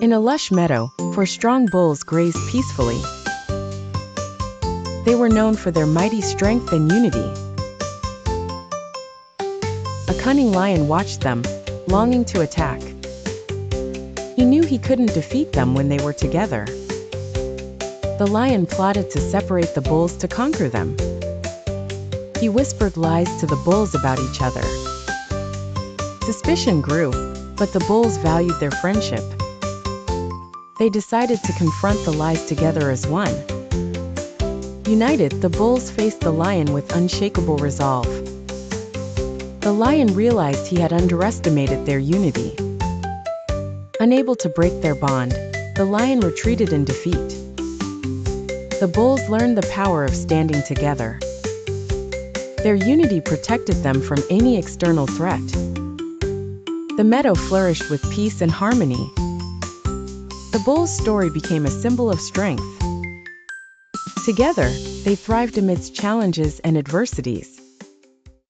In a lush meadow, four strong bulls grazed peacefully. They were known for their mighty strength and unity. A cunning lion watched them, longing to attack. He knew he couldn't defeat them when they were together. The lion plotted to separate the bulls to conquer them. He whispered lies to the bulls about each other. Suspicion grew, but the bulls valued their friendship. They decided to confront the lies together as one. United, the bulls faced the lion with unshakable resolve. The lion realized he had underestimated their unity. Unable to break their bond, the lion retreated in defeat. The bulls learned the power of standing together. Their unity protected them from any external threat. The meadow flourished with peace and harmony. The bull's story became a symbol of strength. Together, they thrived amidst challenges and adversities.